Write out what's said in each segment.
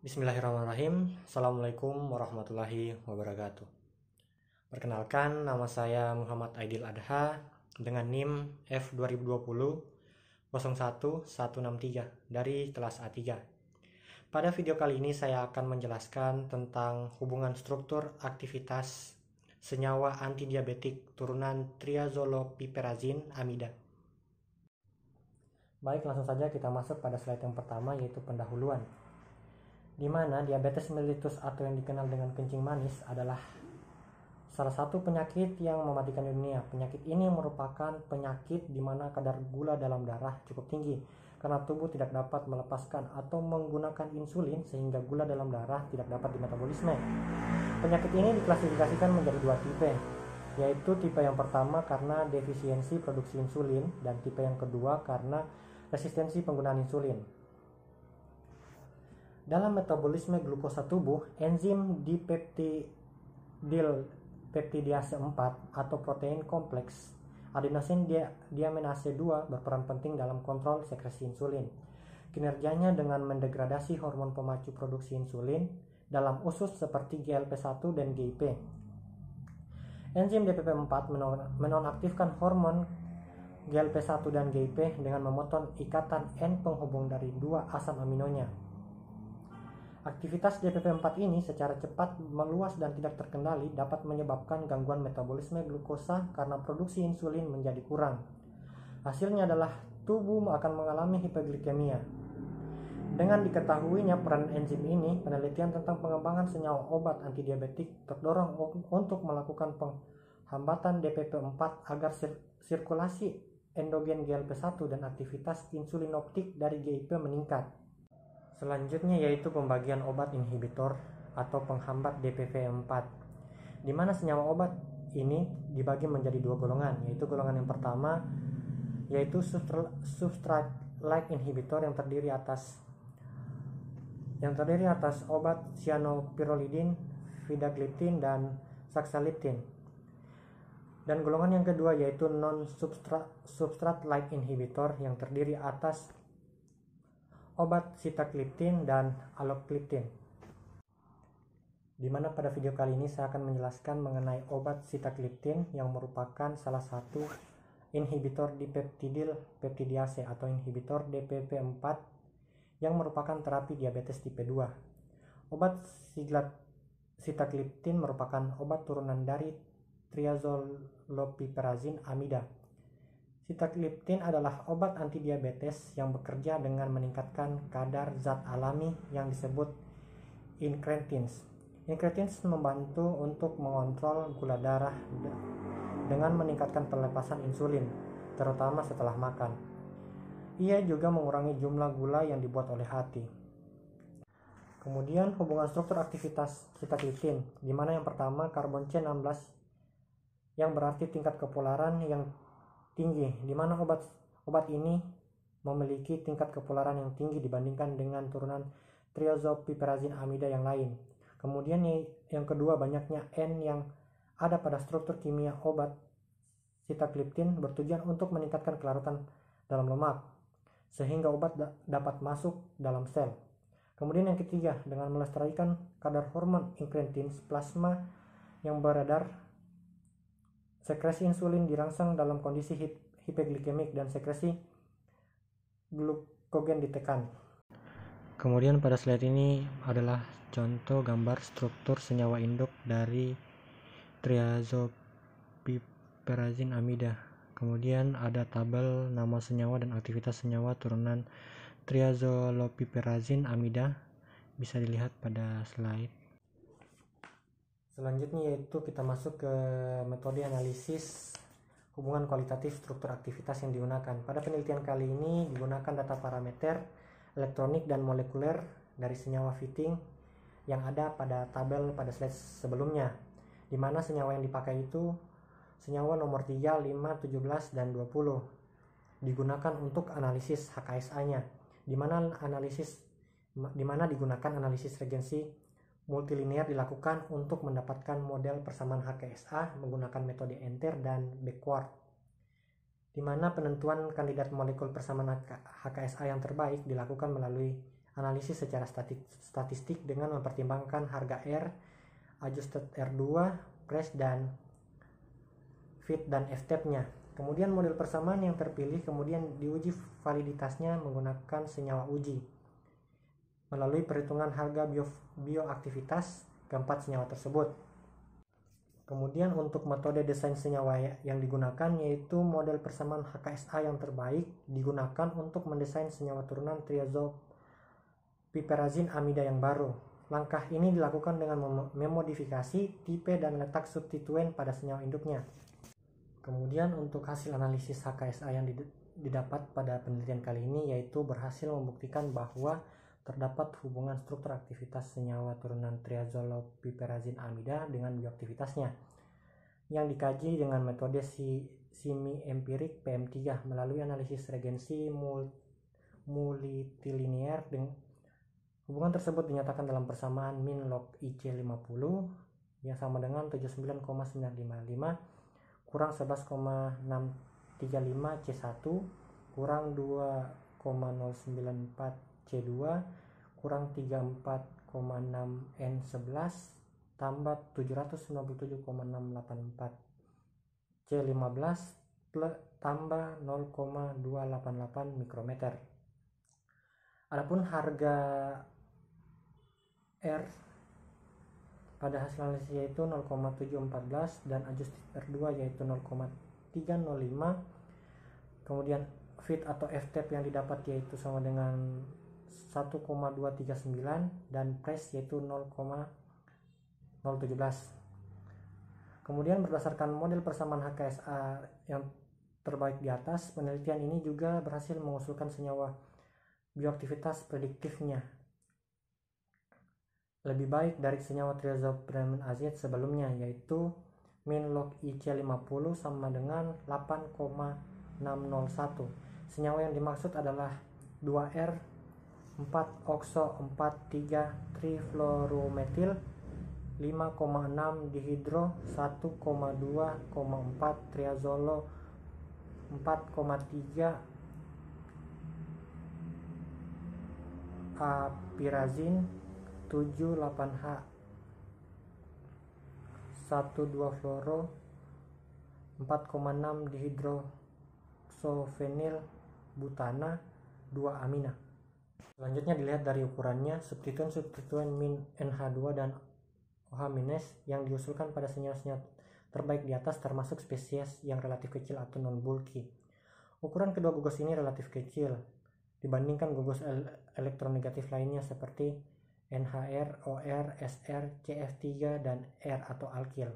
Bismillahirrahmanirrahim. Assalamualaikum warahmatullahi wabarakatuh. Perkenalkan, nama saya Muhammad Aidil Adha dengan NIM F2020 01163 dari kelas A3. Pada video kali ini saya akan menjelaskan tentang hubungan struktur aktivitas senyawa antidiabetik turunan triazolopiperazin amida. Baik, langsung saja kita masuk pada slide yang pertama, yaitu pendahuluan, di mana diabetes mellitus atau yang dikenal dengan kencing manis adalah salah satu penyakit yang mematikan di dunia. Penyakit ini merupakan penyakit di mana kadar gula dalam darah cukup tinggi karena tubuh tidak dapat melepaskan atau menggunakan insulin sehingga gula dalam darah tidak dapat dimetabolisme. Penyakit ini diklasifikasikan menjadi dua tipe, yaitu tipe yang pertama karena defisiensi produksi insulin dan tipe yang kedua karena resistensi penggunaan insulin. Dalam metabolisme glukosa tubuh, enzim dipeptidase 4 atau protein kompleks adenosin diaminase 2 berperan penting dalam kontrol sekresi insulin. Kinerjanya dengan mendegradasi hormon pemacu produksi insulin dalam usus seperti GLP-1 dan GIP. Enzim DPP4 menonaktifkan hormon GLP-1 dan GIP dengan memotong ikatan N penghubung dari dua asam aminonya. Aktivitas DPP4 ini secara cepat meluas dan tidak terkendali dapat menyebabkan gangguan metabolisme glukosa karena produksi insulin menjadi kurang. Hasilnya adalah tubuh akan mengalami hipoglikemia. Dengan diketahuinya peran enzim ini, penelitian tentang pengembangan senyawa obat antidiabetik terdorong untuk melakukan penghambatan DPP4 agar sirkulasi endogen GLP-1 dan aktivitas insulinoptik dari GIP meningkat. Selanjutnya yaitu pembagian obat inhibitor atau penghambat DPP4, di mana senyawa obat ini dibagi menjadi dua golongan, yaitu golongan yang pertama yaitu substrate-like inhibitor yang terdiri atas obat cyanopyrrolidin, vidagliptin, dan saxagliptin. Dan golongan yang kedua yaitu non-substrate-like inhibitor yang terdiri atas obat sitagliptin dan alogliptin. Di mana pada video kali ini saya akan menjelaskan mengenai obat sitagliptin yang merupakan salah satu inhibitor dipeptidil peptidase atau inhibitor DPP4 yang merupakan terapi diabetes tipe 2. Obat sitagliptin merupakan obat turunan dari triazolopiperazin amida. Sitagliptin adalah obat antidiabetes yang bekerja dengan meningkatkan kadar zat alami yang disebut incretins. Incretins membantu untuk mengontrol gula darah dengan meningkatkan pelepasan insulin, terutama setelah makan. Ia juga mengurangi jumlah gula yang dibuat oleh hati. Kemudian hubungan struktur aktivitas sitagliptin, di mana yang pertama karbon C16 yang berarti tingkat kepolaran yang tinggi, di mana obat ini memiliki tingkat kepolaran yang tinggi dibandingkan dengan turunan triazolopiperazin amida yang lain. Kemudian yang kedua, banyaknya N yang ada pada struktur kimia obat sitagliptin bertujuan untuk meningkatkan kelarutan dalam lemak sehingga obat dapat masuk dalam sel. Kemudian yang ketiga, dengan melestarikan kadar hormon incretins plasma yang beredar, sekresi insulin dirangsang dalam kondisi hipoglikemik dan sekresi glukogen ditekan. Kemudian pada slide ini adalah contoh gambar struktur senyawa induk dari triazolopiperazin amida. Kemudian ada tabel nama senyawa dan aktivitas senyawa turunan triazolopiperazin amida, bisa dilihat pada slide. Selanjutnya yaitu kita masuk ke metode analisis hubungan kualitatif struktur aktivitas yang digunakan. Pada penelitian kali ini digunakan data parameter elektronik dan molekuler dari senyawa fitting yang ada pada tabel pada slide sebelumnya, di mana senyawa yang dipakai itu senyawa nomor 3, 5, 17, dan 20 digunakan untuk analisis HKSA-nya, di mana digunakan analisis regensi multilinear dilakukan untuk mendapatkan model persamaan HKSA menggunakan metode enter dan backward, di mana penentuan kandidat molekul persamaan HKSA yang terbaik dilakukan melalui analisis secara statistik dengan mempertimbangkan harga R, adjusted R2, price, dan fit dan F-step-nya. Kemudian model persamaan yang terpilih kemudian diuji validitasnya menggunakan senyawa uji melalui perhitungan harga bioaktivitas keempat senyawa tersebut. Kemudian untuk metode desain senyawa yang digunakan yaitu model persamaan HKSA yang terbaik digunakan untuk mendesain senyawa turunan triazolpiperazin amida yang baru. Langkah ini dilakukan dengan memodifikasi tipe dan letak substituen pada senyawa induknya. Kemudian untuk hasil analisis HKSA yang didapat pada penelitian kali ini yaitu berhasil membuktikan bahwa terdapat hubungan struktur aktivitas senyawa turunan triazolpiperazin amida dengan bioaktivitasnya yang dikaji dengan metode semi-empirik PM3 melalui analisis regensi multilinear. Hubungan tersebut dinyatakan dalam persamaan min log IC50 yang sama dengan 79,955 kurang 11,635 C1 kurang 2,094 C2 kurang 34,6 N11 tambah 797,684 C15 tambah 0,288 mikrometer. Adapun harga R pada hasil analisis yaitu 0,714 dan adjusted R2 yaitu 0,305. Kemudian fit atau F-step yang didapat yaitu sama dengan 1,239 dan price yaitu 0,017. Kemudian berdasarkan model persamaan HKSA yang terbaik di atas, penelitian ini juga berhasil mengusulkan senyawa bioaktivitas prediktifnya lebih baik dari senyawa triazolpiperazin azid sebelumnya yaitu min log IC50 sama dengan 8,601. Senyawa yang dimaksud adalah 2R 4-okso 4,3 trifluorometil 5,6 dihidro 1,2,4 triazolo 4,3 apirazin 78H 1,2 fluoro 4,6 dihidroksofenil butana 2 amina. Selanjutnya dilihat dari ukurannya, substituen min NH2 dan OH- yang diusulkan pada senyawa-senyawa terbaik di atas termasuk spesies yang relatif kecil atau non-bulky. Ukuran kedua gugus ini relatif kecil dibandingkan gugus elektronegatif lainnya seperti NHR, OR, SR, CF3, dan R atau alkil.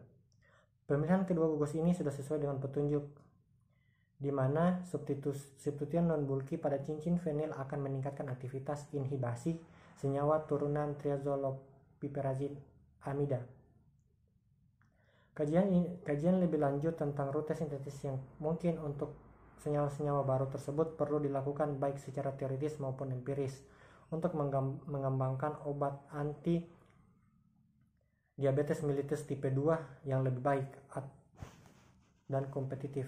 Pemilihan kedua gugus ini sudah sesuai dengan petunjuk di mana substituen non-bulky pada cincin fenil akan meningkatkan aktivitas inhibasi senyawa turunan triazolpiperazin amida. Kajian lebih lanjut tentang rute sintetis yang mungkin untuk senyawa-senyawa baru tersebut perlu dilakukan baik secara teoritis maupun empiris untuk mengembangkan obat anti diabetes mellitus tipe 2 yang lebih baik dan kompetitif.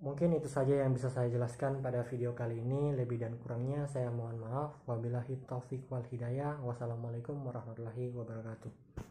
Mungkin itu saja yang bisa saya jelaskan pada video kali ini. Lebih dan kurangnya saya mohon maaf. Wabillahi taufiq wal hidayah. Wassalamualaikum warahmatullahi wabarakatuh.